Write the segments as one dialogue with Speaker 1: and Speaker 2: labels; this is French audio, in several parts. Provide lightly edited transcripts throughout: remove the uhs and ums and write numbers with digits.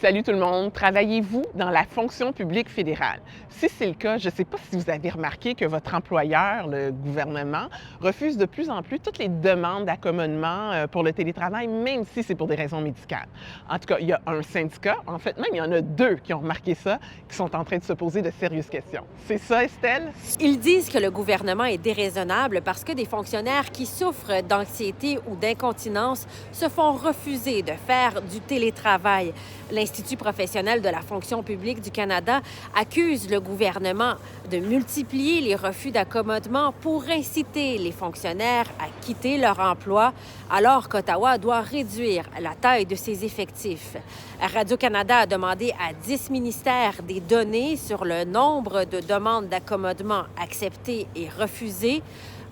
Speaker 1: Salut tout le monde. Travaillez-vous dans la fonction publique fédérale? Si c'est le cas, je ne sais pas si vous avez remarqué que votre employeur, le gouvernement, refuse de plus en plus toutes les demandes d'accommodement pour le télétravail, même si c'est pour des raisons médicales. En tout cas, il y a un syndicat, en fait même il y en a deux qui ont remarqué ça, qui sont en train de se poser de sérieuses questions. C'est ça, Estelle?
Speaker 2: Ils disent que le gouvernement est déraisonnable parce que des fonctionnaires qui souffrent d'anxiété ou d'incontinence se font refuser de faire du télétravail. L'Institut professionnel de la fonction publique du Canada accuse le gouvernement de multiplier les refus d'accommodement pour inciter les fonctionnaires à quitter leur emploi, alors qu'Ottawa doit réduire la taille de ses effectifs. Radio-Canada a demandé à 10 ministères des données sur le nombre de demandes d'accommodement acceptées et refusées.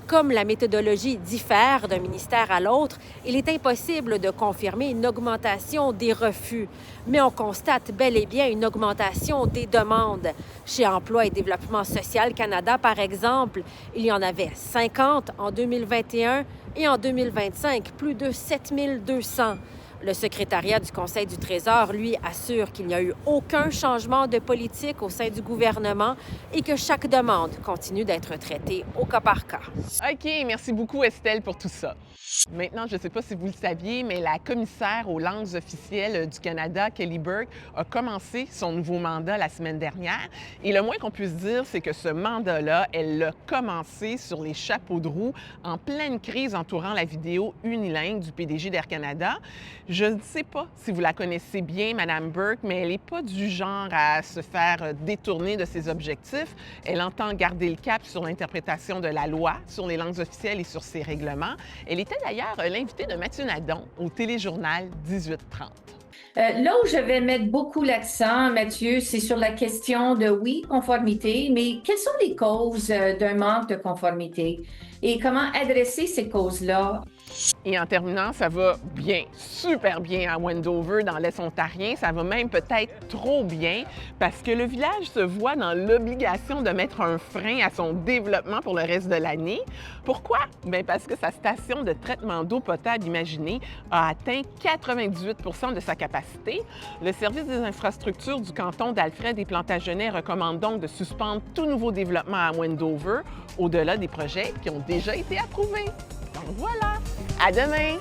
Speaker 2: Comme la méthodologie diffère d'un ministère à l'autre, il est impossible de confirmer une augmentation des refus. Mais on constate bel et bien une augmentation des demandes. Chez Emploi et Développement social Canada, par exemple, il y en avait 50 en 2021 et en 2025, plus de 7 200. Le secrétariat du Conseil du Trésor, lui, assure qu'il n'y a eu aucun changement de politique au sein du gouvernement et que chaque demande continue d'être traitée au cas par cas.
Speaker 1: OK, merci beaucoup, Estelle, pour tout ça. Maintenant, je ne sais pas si vous le saviez, mais la commissaire aux langues officielles du Canada, Kelly Burke, a commencé son nouveau mandat la semaine dernière. Et le moins qu'on puisse dire, c'est que ce mandat-là, elle l'a commencé sur les chapeaux de roue en pleine crise entourant la vidéo unilingue du PDG d'Air Canada. Je ne sais pas si vous la connaissez bien, Mme Burke, mais elle n'est pas du genre à se faire détourner de ses objectifs. Elle entend garder le cap sur l'interprétation de la loi, sur les langues officielles et sur ses règlements. Elle était d'ailleurs l'invitée de Mathieu Nadon au téléjournal 18h30.
Speaker 3: Là où je vais mettre beaucoup l'accent, Mathieu, c'est sur la question de, oui, conformité, mais quelles sont les causes d'un manque de conformité et comment adresser ces causes-là?
Speaker 1: Et en terminant, ça va bien, super bien à Wendover, dans l'Est ontarien. Ça va même peut-être trop bien parce que le village se voit dans l'obligation de mettre un frein à son développement pour le reste de l'année. Pourquoi? Bien parce que sa station de traitement d'eau potable imaginée a atteint 98 de sa capacité. Le service des infrastructures du canton d'Alfred et Plantagenet recommande donc de suspendre tout nouveau développement à Wendover, au-delà des projets qui ont déjà été approuvés. Donc voilà, à demain!